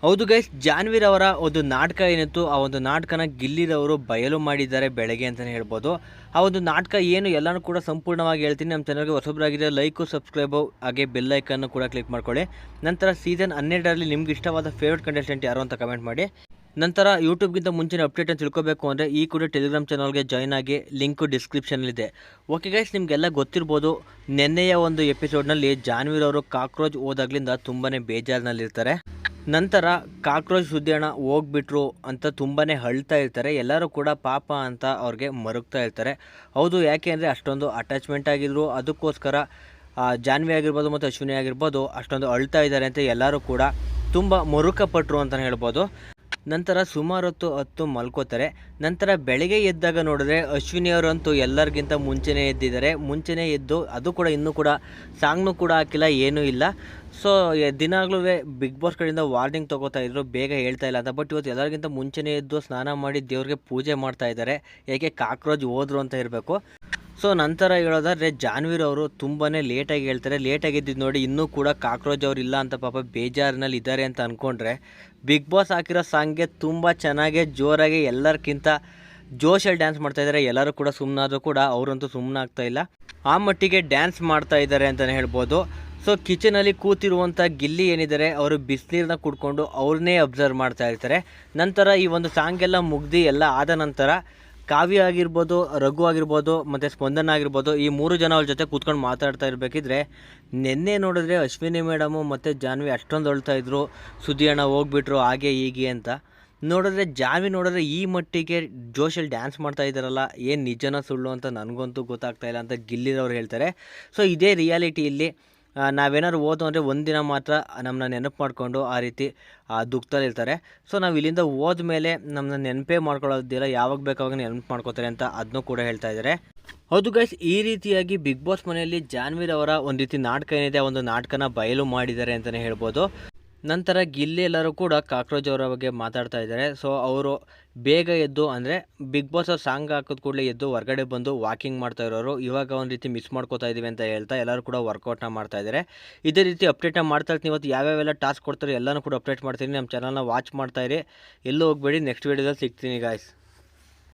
ಹೌದು ಗೈಸ್, ಜಾನ್ವೀರ್ ಅವರ ಒಂದು ನಾಟಕ ಏನಿತ್ತು, ಆ ಒಂದು ನಾಟಕನ ಗಿಲ್ಲಿರವರು ಬಯಲು ಮಾಡಿದ್ದಾರೆ ಬೆಳಗ್ಗೆ ಅಂತಲೇ ಹೇಳ್ಬೋದು. ಆ ಒಂದು ನಾಟಕ ಏನು ಎಲ್ಲನೂ ಕೂಡ ಸಂಪೂರ್ಣವಾಗಿ ಹೇಳ್ತೀನಿ. ನಮ್ಮ ಚಾನಲ್ಗೆ ಹೊಸಬರಾಗಿದೆ, ಲೈಕು, ಸಬ್ಸ್ಕ್ರೈಬು ಹಾಗೆ ಬೆಲ್ ಐಕನ್ನು ಕೂಡ ಕ್ಲಿಕ್ ಮಾಡ್ಕೊಳ್ಳಿ. ನಂತರ ಸೀಸನ್ 12ರಲ್ಲಿ ನಿಮ್ಗೆ ಇಷ್ಟವಾದ ಫೇವ್ರೇಟ್ ಕಂಟೆಸ್ಟೆಂಟ್ ಯಾರು ಅಂತ ಕಮೆಂಟ್ ಮಾಡಿ. ನಂತರ ಯೂಟ್ಯೂಬ್ಗಿಂತ ಮುಂಚಿನ ಅಪ್ಡೇಟನ್ನು ತಿಳ್ಕೊಬೇಕು ಅಂದರೆ ಈ ಕೂಡ ಟೆಲಿಗ್ರಾಮ್ ಚಾನಲ್ಗೆ ಜಾಯ್ನ್ ಆಗಿ, ಲಿಂಕು ಡಿಸ್ಕ್ರಿಪ್ಷನಲ್ಲಿದೆ. ಓಕೆ ಗೈಸ್, ನಿಮಗೆಲ್ಲ ಗೊತ್ತಿರ್ಬೋದು, ನೆನ್ನೆಯ ಒಂದು ಎಪಿಸೋಡ್ನಲ್ಲಿ ಜಾನ್ವೀರ್ ಅವರು ಕಾಕ್ರೋಚ್ ಹೋದಾಗ್ಲಿಂದ ತುಂಬಾ ಬೇಜಾರಿನಲ್ಲಿರ್ತಾರೆ. ನಂತರ ಕಾಕ್ರೋಚ್ ಸುದ್ದಿಯಣ್ಣ ಹೋಗ್ಬಿಟ್ರು ಅಂತ ತುಂಬಾ ಅಳ್ತಾ ಇರ್ತಾರೆ. ಎಲ್ಲರೂ ಕೂಡ ಪಾಪ ಅಂತ ಅವ್ರಿಗೆ ಮರುಗ್ತಾ ಇರ್ತಾರೆ. ಹೌದು, ಯಾಕೆ ಅಂದರೆ ಅಷ್ಟೊಂದು ಅಟ್ಯಾಚ್ಮೆಂಟ್ ಆಗಿದ್ರು, ಅದಕ್ಕೋಸ್ಕರ ಜಾನ್ವಿ ಆಗಿರ್ಬೋದು ಮತ್ತು ಅಶ್ವಿನಿ ಆಗಿರ್ಬೋದು ಅಷ್ಟೊಂದು ಅಳ್ತಾ ಇದ್ದಾರೆ ಅಂತ ಎಲ್ಲರೂ ಕೂಡ ತುಂಬ ಮರುಕಪಟ್ಟರು ಅಂತಲೇ ಹೇಳ್ಬೋದು. ನಂತರ ಸುಮಾರು ಹೊತ್ತು ಮಲ್ಕೋತಾರೆ. ನಂತರ ಬೆಳಗ್ಗೆ ಎದ್ದಾಗ ನೋಡಿದ್ರೆ ಅಶ್ವಿನಿಯವರಂತೂ ಎಲ್ಲರಿಗಿಂತ ಮುಂಚೆನೇ ಎದ್ದಿದ್ದಾರೆ. ಮುಂಚೆನೇ ಎದ್ದು ಅದು ಕೂಡ ಇನ್ನೂ ಕೂಡ ಸಾಂಗ್ನೂ ಕೂಡ ಹಾಕಿಲ್ಲ, ಏನೂ ಇಲ್ಲ. ಸೊ ದಿನಾಗಲೂ ಬಿಗ್ ಬಾಸ್ ಕಡೆಯಿಂದ ವಾರ್ನಿಂಗ್ ತೊಗೋತಾ ಇದ್ರು, ಬೇಗ ಹೇಳ್ತಾ ಇಲ್ಲ ಅಂತ. ಬಟ್ ಇವತ್ತು ಎಲ್ಲರಿಗಿಂತ ಮುಂಚೆನೇ ಎದ್ದು ಸ್ನಾನ ಮಾಡಿ ದೇವ್ರಿಗೆ ಪೂಜೆ ಮಾಡ್ತಾ ಇದ್ದಾರೆ. ಏಕೆ ಕಾಕ್ರೋಚ್ ಹೋದ್ರು ಅಂತ ಇರಬೇಕು. ಸೊ ನಂತರ ಹೇಳೋದಾದ್ರೆ ಜಾನ್ವೀರ್ ಅವರು ತುಂಬಾ ಲೇಟಾಗಿ ಹೇಳ್ತಾರೆ. ಲೇಟಾಗಿ ಎದ್ದಿದ್ದು ನೋಡಿ ಇನ್ನೂ ಕೂಡ ಕಾಕ್ರೋಚ್ ಅವ್ರು ಇಲ್ಲ ಅಂತ ಪಾಪ ಬೇಜಾರಿನಲ್ಲಿ ಇದ್ದಾರೆ ಅಂತ ಅಂದ್ಕೊಂಡ್ರೆ, ಬಿಗ್ ಬಾಸ್ ಹಾಕಿರೋ ಸಾಂಗ್ಗೆ ತುಂಬ ಚೆನ್ನಾಗಿ ಜೋರಾಗಿ ಎಲ್ಲರಿಗಿಂತ ಜೋಶಲ್ಲಿ ಡ್ಯಾನ್ಸ್ ಮಾಡ್ತಾಯಿದ್ದಾರೆ. ಎಲ್ಲರೂ ಕೂಡ ಸುಮ್ಮನಾದರೂ ಕೂಡ ಅವರಂತೂ ಸುಮ್ಮನಾಗ್ತಾ ಇಲ್ಲ, ಆ ಮಟ್ಟಿಗೆ ಡ್ಯಾನ್ಸ್ ಮಾಡ್ತಾ ಇದ್ದಾರೆ ಅಂತಲೇ ಹೇಳ್ಬೋದು. ಸೊ ಕಿಚನಲ್ಲಿ ಕೂತಿರುವಂಥ ಗಿಲ್ಲಿ ಏನಿದ್ದಾರೆ, ಅವರು ಬಿಸಿನೀರನ್ನ ಕುಡ್ಕೊಂಡು ಅವ್ರನ್ನೇ ಅಬ್ಸರ್ವ್ ಮಾಡ್ತಾ ಇರ್ತಾರೆ. ನಂತರ ಈ ಒಂದು ಸಾಂಗ್ ಎಲ್ಲ ಮುಗ್ದು ಎಲ್ಲ ಆದ ನಂತರ ಕಾವ್ಯ ಆಗಿರ್ಬೋದು, ರಘು ಆಗಿರ್ಬೋದು ಮತ್ತು ಸ್ಪಂದನ ಆಗಿರ್ಬೋದು, ಈ 3 ಜನ ಅವ್ರ ಜೊತೆ ಕೂತ್ಕೊಂಡು ಮಾತಾಡ್ತಾ ಇರಬೇಕಿದ್ರೆ, ನಿನ್ನೆ ನೋಡಿದ್ರೆ ಅಶ್ವಿನಿ ಮೇಡಮು ಮತ್ತು ಜಾನ್ವಿ ಅಷ್ಟೊಂದು ಅಳ್ತಾ ಇದ್ರು, ಸುದ್ದಿ ಅಣ್ಣ ಹೋಗ್ಬಿಟ್ರು ಹಾಗೆ ಹೀಗೆ ಅಂತ. ನೋಡಿದ್ರೆ ಜಾನ್ವಿ ನೋಡಿದ್ರೆ ಈ ಮಟ್ಟಿಗೆ ಜೋಶಲ್ಲಿ ಡ್ಯಾನ್ಸ್ ಮಾಡ್ತಾ ಇದ್ದಾರಲ್ಲ, ಏನು ನಿಜನ ಸುಳ್ಳು ಅಂತ ನನಗಂತೂ ಗೊತ್ತಾಗ್ತಾ ಇಲ್ಲ ಅಂತ ಗಿಲ್ಲಿರವ್ರು ಹೇಳ್ತಾರೆ. ಸೊ ಇದೇ ರಿಯಾಲಿಟಿಯಲ್ಲಿ ನಾವೇನಾದ್ರು ಓದು ಅಂದರೆ ಒಂದಿನ ಮಾತ್ರ ನಮ್ಮನ್ನ ನೆನಪು ಮಾಡಿಕೊಂಡು ಆ ರೀತಿ ದುಃಖದಲ್ಲಿರ್ತಾರೆ. ಸೊ ನಾವು ಇಲ್ಲಿಂದ ಹೋದ ಮೇಲೆ ನಮ್ಮನ್ನ ನೆನಪೇ ಮಾಡ್ಕೊಳ್ಳೋದಿಲ್ಲ, ಯಾವಾಗ ಬೇಕಾವಾಗ ನೆನಪು ಮಾಡ್ಕೋತಾರೆ ಅಂತ ಅದನ್ನೂ ಕೂಡ ಹೇಳ್ತಾ ಇದ್ದಾರೆ. ಹೌದು ಗೈಸ್, ಈ ರೀತಿಯಾಗಿ ಬಿಗ್ ಬಾಸ್ ಮನೆಯಲ್ಲಿ ಜಾನ್ವೀರ್ ಅವರ ಒಂದು ರೀತಿ ನಾಟಕ ಏನಿದೆ, ಒಂದು ನಾಟಕನ ಬಯಲು ಮಾಡಿದ್ದಾರೆ ಅಂತಲೇ ಹೇಳ್ಬೋದು. ನಂತರ ಗಿಲ್ಲಿ ಎಲ್ಲರೂ ಕೂಡ ಕಾಕ್ರೋಚ್ ಅವರ ಬಗ್ಗೆ ಮಾತಾಡ್ತಾ ಇದ್ದಾರೆ. ಸೊ ಅವರು ಬೇಗ ಎದ್ದು, ಅಂದರೆ ಬಿಗ್ ಬಾಸ್ ಅವ್ರು ಸಾಂಗ್ ಹಾಕಿದ ಕೂಡಲೇ ಎದ್ದು ಹೊರಗಡೆ ಬಂದು ವಾಕಿಂಗ್ ಮಾಡ್ತಾ ಇರೋರು ಇವಾಗ ಒಂದು ರೀತಿ ಮಿಸ್ ಮಾಡ್ಕೋತಾ ಇದ್ದೀವಿ ಅಂತ ಹೇಳ್ತಾ ಎಲ್ಲರೂ ಕೂಡ ವರ್ಕೌಟ್ನ ಮಾಡ್ತಾ ಇದ್ದಾರೆ. ಇದೇ ರೀತಿ ಅಪ್ಡೇಟ್ನ ಮಾಡ್ತಾ ಇರ್ತೀನಿ. ಇವತ್ತು ಯಾವ್ಯಾವೆಲ್ಲ ಟಾಸ್ಕ್ ಕೊಡ್ತಾರೆ ಎಲ್ಲನೂ ಕೂಡ ಅಪ್ಡೇಟ್ ಮಾಡ್ತೀನಿ. ನಮ್ಮ ಚಾನಲ್ನ ವಾಚ್ ಮಾಡ್ತಾ ಇರಿ, ಎಲ್ಲೂ ಹೋಗಬೇಡಿ. ನೆಕ್ಸ್ಟ್ ವೀಡಿಯೋದಲ್ಲಿ ಸಿಗ್ತೀನಿ ಗಾಯ್ಸ್.